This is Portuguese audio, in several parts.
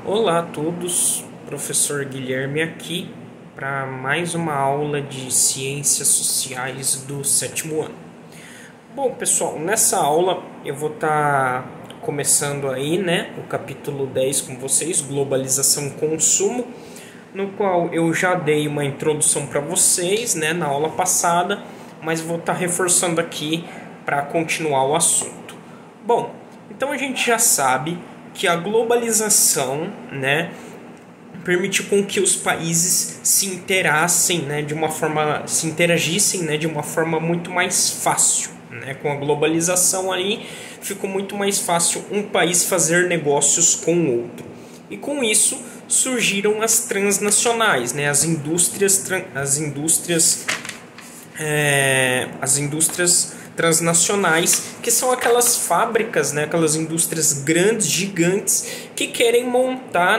Olá a todos, professor Guilherme aqui para mais uma aula de Ciências Sociais do sétimo ano. Bom, pessoal, nessa aula eu vou estar começando aí, o capítulo 10 com vocês, Globalização e Consumo, no qual eu já dei uma introdução para vocês, na aula passada, mas vou estar reforçando aqui para continuar o assunto. Bom, então a gente já sabe que a globalização, permitiu com que os países se interagissem, de uma forma muito mais fácil, Com a globalização aí ficou muito mais fácil um país fazer negócios com o outro. E com isso surgiram as transnacionais, as indústrias transnacionais, que são aquelas fábricas, aquelas indústrias grandes, gigantes, que querem montar,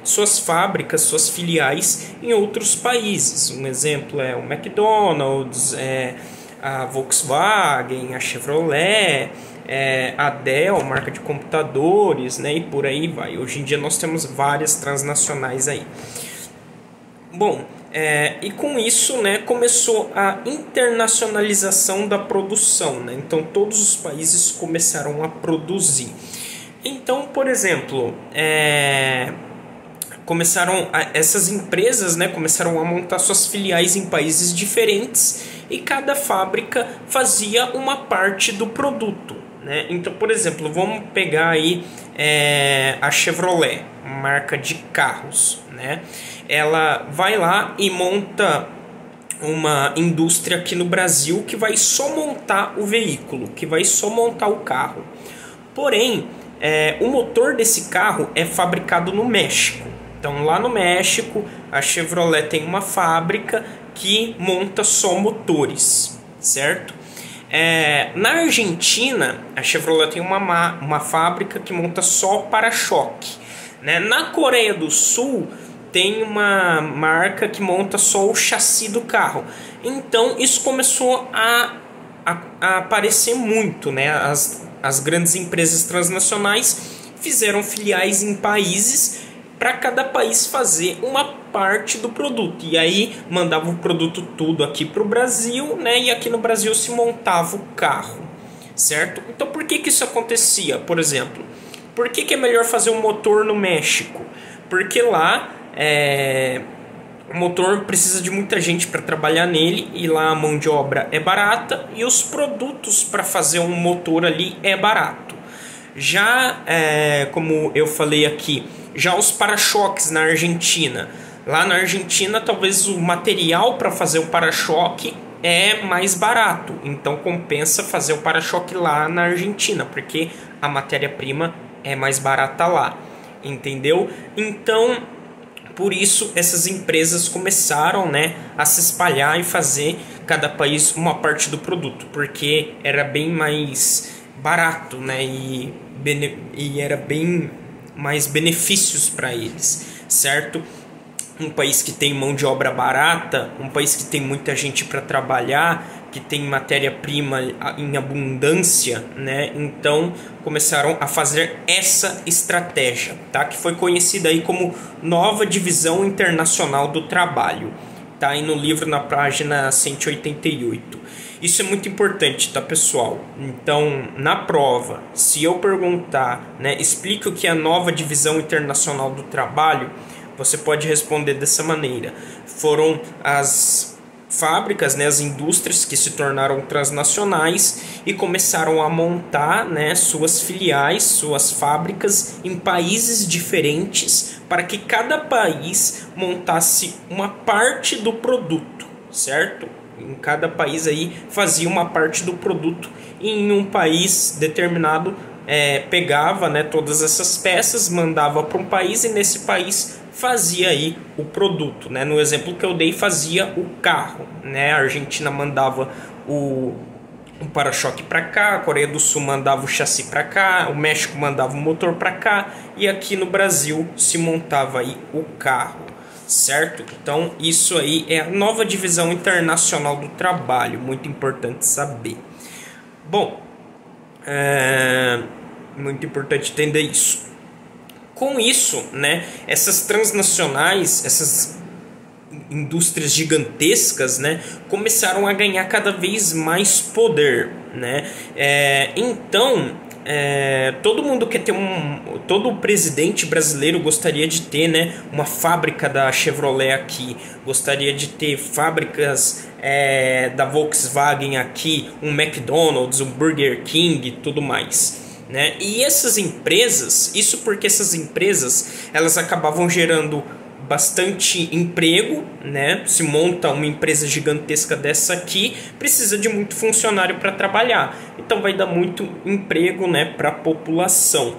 suas fábricas, suas filiais em outros países. Um exemplo é o McDonald's, a Volkswagen, a Chevrolet, a Dell, marca de computadores, e por aí vai. Hoje em dia nós temos várias transnacionais aí. Bom, e com isso, começou a internacionalização da produção, Então todos os países começaram a produzir. Então, por exemplo, essas empresas, começaram a montar suas filiais em países diferentes e cada fábrica fazia uma parte do produto, Então, por exemplo, vamos pegar aí a Chevrolet, marca de carros, Ela vai lá e monta uma indústria aqui no Brasil que vai só montar o veículo, que vai só montar o carro. Porém, o motor desse carro é fabricado no México. Então, lá no México, a Chevrolet tem uma fábrica que monta só motores, certo? Na Argentina, a Chevrolet tem uma fábrica que monta só para-choque. Na Coreia do Sul, tem uma marca que monta só o chassi do carro. Então, isso começou a aparecer muito, As grandes empresas transnacionais fizeram filiais em países para cada país fazer uma parte do produto. E aí mandava o produto tudo aqui para o Brasil, E aqui no Brasil se montava o carro, certo? Então por que isso acontecia, por exemplo? Por que é melhor fazer um motor no México? Porque lá o motor precisa de muita gente para trabalhar nele e lá a mão de obra é barata e os produtos para fazer um motor ali é barato. Já, como eu falei aqui, já os para-choques na Argentina. Lá na Argentina, talvez o material para fazer o para-choque é mais barato. Então, compensa fazer o para-choque lá na Argentina, porque a matéria-prima é mais barata lá. Entendeu? Então, por isso, essas empresas começaram, a se espalhar e fazer cada país uma parte do produto, porque era bem mais barato, e era bem mais benefícios para eles, certo? Um país que tem mão de obra barata, um país que tem muita gente para trabalhar, que tem matéria-prima em abundância, Então começaram a fazer essa estratégia, tá? Que foi conhecida aí como Nova Divisão Internacional do Trabalho. Tá aí no livro na página 188. Isso é muito importante, tá, pessoal? Então, na prova, se eu perguntar, explica o que é a Nova Divisão Internacional do Trabalho, você pode responder dessa maneira. Foram as fábricas, as indústrias que se tornaram transnacionais e começaram a montar, suas filiais, suas fábricas em países diferentes para que cada país montasse uma parte do produto, certo? Em cada país aí fazia uma parte do produto e em um país determinado pegava, todas essas peças, mandava para um país e nesse país fazia aí o produto, No exemplo que eu dei, fazia o carro, A Argentina mandava o para-choque para cá, a Coreia do Sul mandava o chassi para cá, o México mandava o motor para cá e aqui no Brasil se montava aí o carro, certo? Então isso aí é a Nova Divisão Internacional do Trabalho, muito importante saber. Bom, muito importante entender isso. Com isso, né, essas transnacionais, essas indústrias gigantescas, né, começaram a ganhar cada vez mais poder, né? Então, todo mundo quer ter todo presidente brasileiro gostaria de ter, né, uma fábrica da Chevrolet aqui, gostaria de ter fábricas da Volkswagen aqui, um McDonald's, um Burger King e tudo mais, né? E essas empresas, isso porque essas empresas elas acabavam gerando bastante emprego, né? Se monta uma empresa gigantesca dessa aqui, precisa de muito funcionário para trabalhar, então vai dar muito emprego, né, para a população.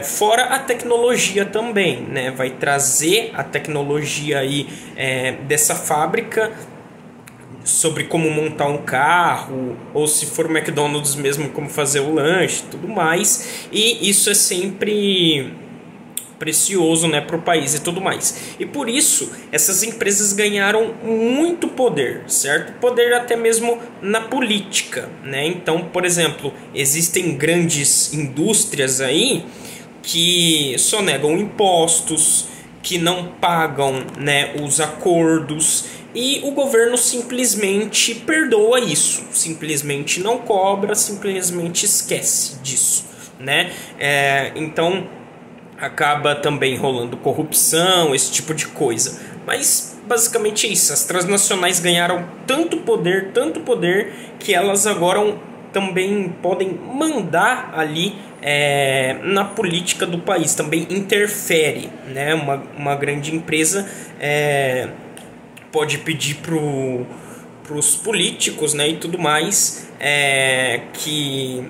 Fora a tecnologia também, né? Vai trazer a tecnologia aí dessa fábrica sobre como montar um carro, ou se for o McDonald's mesmo, como fazer o lanche, tudo mais, e isso é sempre precioso, né, para o país e tudo mais. E por isso essas empresas ganharam muito poder, certo? Poder até mesmo na política, né? Então, por exemplo, existem grandes indústrias aí que sonegam impostos, que não pagam, né, os acordos, e o governo simplesmente perdoa isso, simplesmente não cobra, simplesmente esquece disso, né? Então acaba também rolando corrupção, esse tipo de coisa. Mas basicamente é isso. As transnacionais ganharam tanto poder, que elas agora também podem mandar ali na política do país. Também interfere, né? Uma grande empresa pode pedir para os políticos, né, e tudo mais, que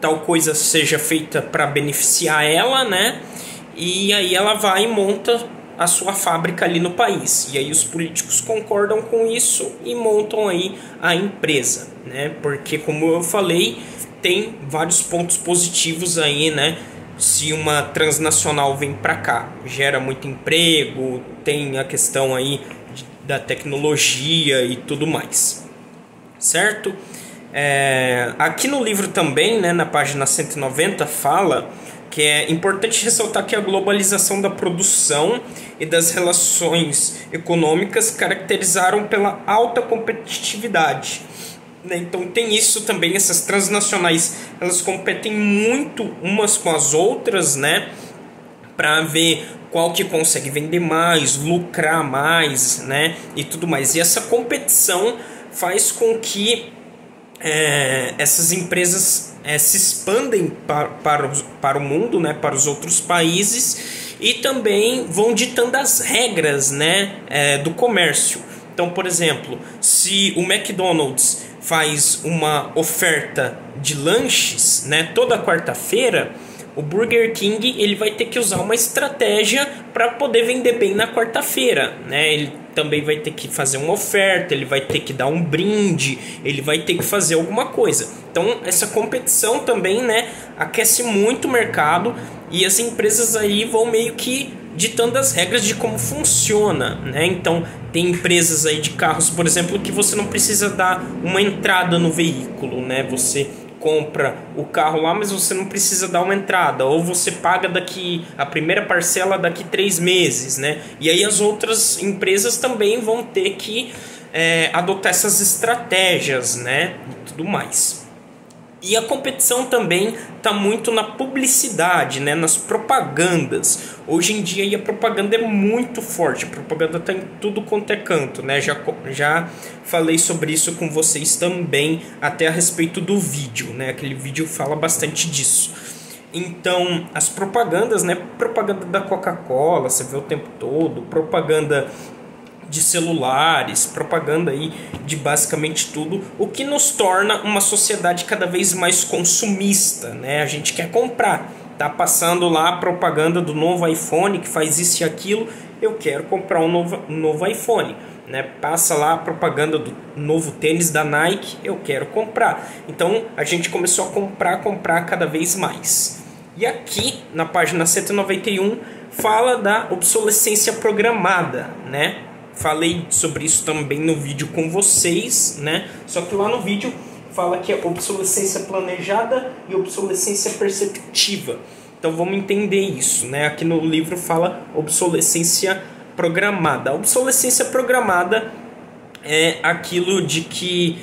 tal coisa seja feita para beneficiar ela, né? E aí ela vai e monta a sua fábrica ali no país. E aí os políticos concordam com isso e montam aí a empresa, né? Porque, como eu falei, tem vários pontos positivos aí, né? Se uma transnacional vem para cá, gera muito emprego, tem a questão aí da tecnologia e tudo mais, certo? Aqui no livro também, né, na página 190, fala que é importante ressaltar que a globalização da produção e das relações econômicas caracterizaram pela alta competitividade, né? Então tem isso também, essas transnacionais elas competem muito umas com as outras, né, para ver qual que consegue vender mais, lucrar mais, né, e tudo mais. E essa competição faz com que essas empresas se expandem para o mundo, né, para os outros países, e também vão ditando as regras, né, do comércio. Então, por exemplo, se o McDonald's faz uma oferta de lanches, né, toda quarta-feira, o Burger King ele vai ter que usar uma estratégia para poder vender bem na quarta-feira, né? Ele também vai ter que fazer uma oferta, ele vai ter que dar um brinde, ele vai ter que fazer alguma coisa. Então essa competição também, né, aquece muito o mercado, e as empresas aí vão meio que ditando as regras de como funciona, né? Então tem empresas aí de carros, por exemplo, que você não precisa dar uma entrada no veículo, né? Você compra o carro lá, mas você não precisa dar uma entrada, ou você paga a primeira parcela daqui 3 meses, né? E aí as outras empresas também vão ter que adotar essas estratégias, né, e tudo mais. E a competição também está muito na publicidade, né, nas propagandas. Hoje em dia a propaganda é muito forte, a propaganda está em tudo quanto é canto, né? Já falei sobre isso com vocês também, até a respeito do vídeo, né? Aquele vídeo fala bastante disso. Então, as propagandas, né? Propaganda da Coca-Cola, você vê o tempo todo, propaganda de celulares, propaganda aí de basicamente tudo, o que nos torna uma sociedade cada vez mais consumista, né? A gente quer comprar, tá passando lá a propaganda do novo iPhone que faz isso e aquilo, eu quero comprar um novo iPhone, né? Passa lá a propaganda do novo tênis da Nike, eu quero comprar. Então a gente começou a comprar cada vez mais. E aqui na página 191 fala da obsolescência programada, né? Falei sobre isso também no vídeo com vocês, né? Só que lá no vídeo fala que é obsolescência planejada e obsolescência perceptiva. Então vamos entender isso, né? Aqui no livro fala obsolescência programada. A obsolescência programada é aquilo de que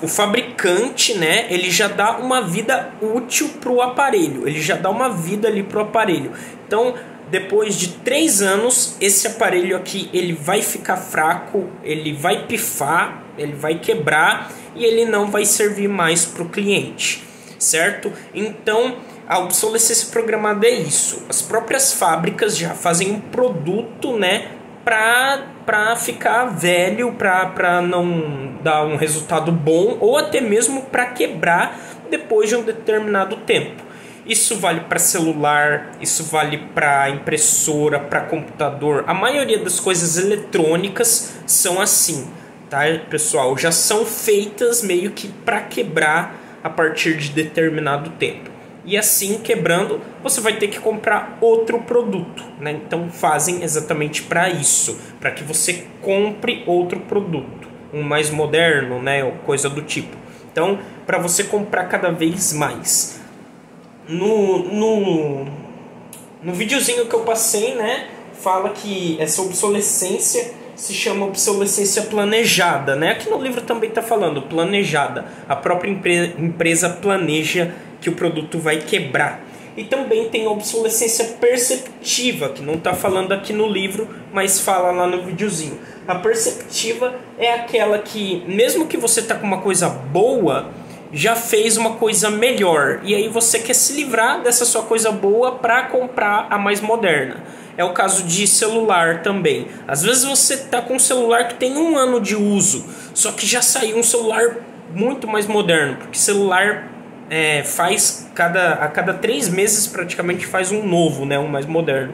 o fabricante, né, ele já dá uma vida útil para o aparelho, ele já dá uma vida ali para o aparelho. Então, depois de 3 anos, esse aparelho aqui ele vai ficar fraco, ele vai pifar, ele vai quebrar e ele não vai servir mais para o cliente, certo? Então, a obsolescência programada é isso. As próprias fábricas já fazem um produto, né, para ficar velho, para não dar um resultado bom ou até mesmo para quebrar depois de um determinado tempo. Isso vale para celular, isso vale para impressora, para computador. A maioria das coisas eletrônicas são assim, tá, pessoal? Já são feitas meio que para quebrar a partir de determinado tempo. E assim, quebrando, você vai ter que comprar outro produto, né? Então fazem exatamente para isso, para que você compre outro produto, um mais moderno, né? Ou coisa do tipo. Então, para você comprar cada vez mais. No videozinho que eu passei, né? Fala que essa obsolescência se chama obsolescência planejada, né? Aqui no livro também está falando planejada. A própria empresa planeja que o produto vai quebrar. E também tem a obsolescência perceptiva, que não está falando aqui no livro, mas fala lá no videozinho. A perceptiva é aquela que, mesmo que você está com uma coisa boa, já fez uma coisa melhor. E aí você quer se livrar dessa sua coisa boa para comprar a mais moderna. É o caso de celular também. Às vezes você está com um celular que tem 1 ano de uso, só que já saiu um celular muito mais moderno, porque celular faz a cada 3 meses praticamente faz um novo, né, um mais moderno.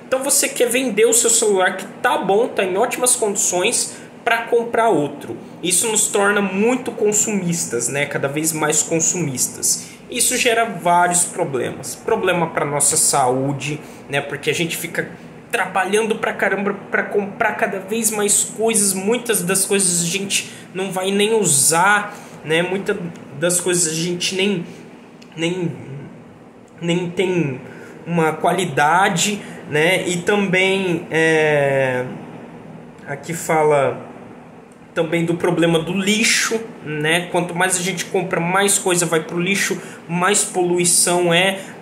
Então você quer vender o seu celular que tá bom, tá em ótimas condições, para comprar outro. Isso nos torna muito consumistas, né, cada vez mais consumistas. Isso gera vários problemas. Problema para nossa saúde, né, porque a gente fica trabalhando pra caramba para comprar cada vez mais coisas. Muitas das coisas a gente não vai nem usar, né? Muitas das coisas a gente nem tem uma qualidade, né? E também aqui fala também do problema do lixo, né? Quanto mais a gente compra, mais coisa vai para o lixo, mais poluição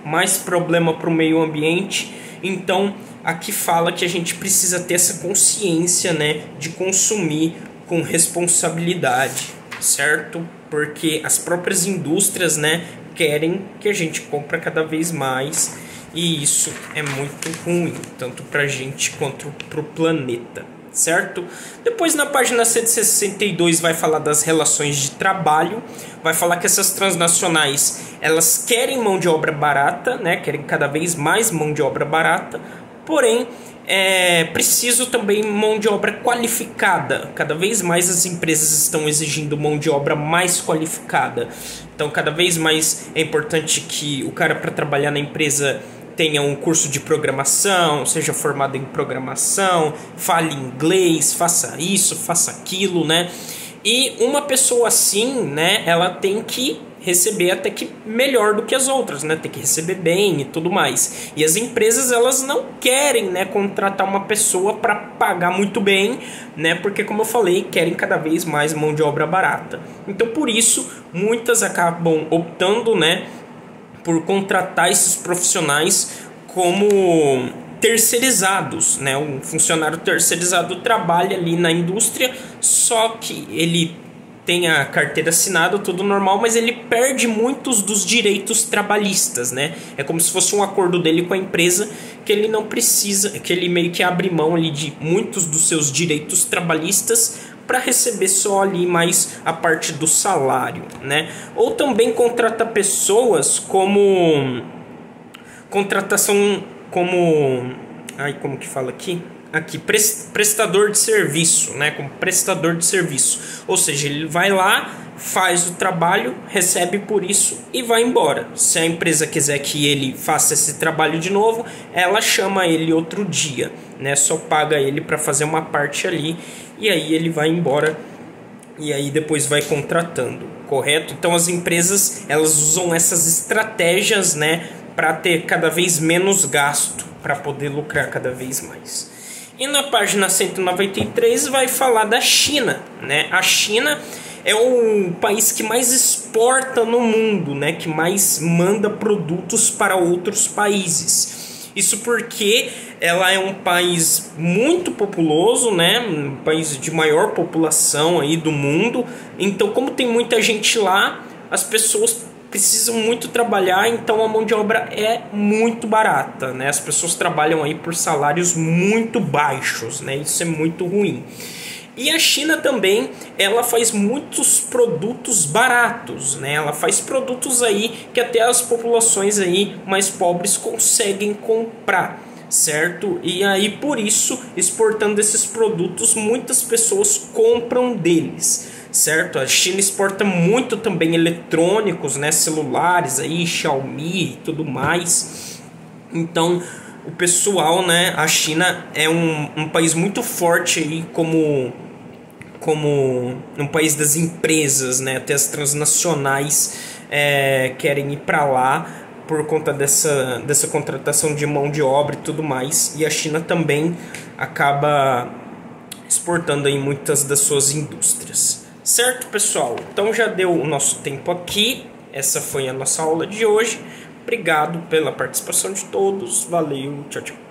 mais problema para o meio ambiente. Então aqui fala que a gente precisa ter essa consciência, né, de consumir com responsabilidade, certo? Porque as próprias indústrias, né, querem que a gente compre cada vez mais, e isso é muito ruim, tanto para a gente quanto para o planeta, certo? Depois na página 162 vai falar das relações de trabalho, vai falar que essas transnacionais, elas querem mão de obra barata, né, querem cada vez mais mão de obra barata, porém preciso também mão de obra qualificada. Cada vez mais as empresas estão exigindo mão de obra mais qualificada. Então cada vez mais é importante que o cara, para trabalhar na empresa, tenha um curso de programação, seja formado em programação, fale inglês, faça isso, faça aquilo, né? E uma pessoa assim, né, ela tem que receber até que melhor do que as outras, né? Tem que receber bem e tudo mais. E as empresas, elas não querem, né, contratar uma pessoa para pagar muito bem, né? Porque, como eu falei, querem cada vez mais mão de obra barata. Então, por isso, muitas acabam optando, né, por contratar esses profissionais como terceirizados, né? Um funcionário terceirizado trabalha ali na indústria, só que ele tem a carteira assinada, tudo normal, mas ele perde muitos dos direitos trabalhistas, né? É como se fosse um acordo dele com a empresa, que ele não precisa, que ele meio que abre mão ali de muitos dos seus direitos trabalhistas para receber só ali mais a parte do salário, né? Ou também contrata pessoas como contratação como como que fala aqui? Aqui, prestador de serviço, né? Como prestador de serviço. Ou seja, ele vai lá, faz o trabalho, recebe por isso e vai embora. Se a empresa quiser que ele faça esse trabalho de novo, ela chama ele outro dia, né? Só paga ele para fazer uma parte ali e aí ele vai embora e aí depois vai contratando, correto? Então as empresas, elas usam essas estratégias, né, para ter cada vez menos gasto, para poder lucrar cada vez mais. E na página 193 vai falar da China, né? A China é o país que mais exporta no mundo, né? Que mais manda produtos para outros países. Isso porque ela é um país muito populoso, né? Um país de maior população aí do mundo. Então, como tem muita gente lá, as pessoas precisam muito trabalhar, então a mão de obra é muito barata, né? As pessoas trabalham aí por salários muito baixos, né? Isso é muito ruim. E a China também, ela faz muitos produtos baratos, né? Ela faz produtos aí que até as populações aí mais pobres conseguem comprar, certo? E aí por isso, exportando esses produtos, muitas pessoas compram deles, certo? A China exporta muito também eletrônicos, né? Celulares aí, Xiaomi e tudo mais. Então o pessoal, né? A China é um país muito forte aí como um país das empresas, né? Até as transnacionais querem ir para lá por conta dessa contratação de mão de obra e tudo mais. E a China também acaba exportando aí muitas das suas indústrias. Certo, pessoal? Então já deu o nosso tempo aqui. Essa foi a nossa aula de hoje. Obrigado pela participação de todos. Valeu, tchau, tchau.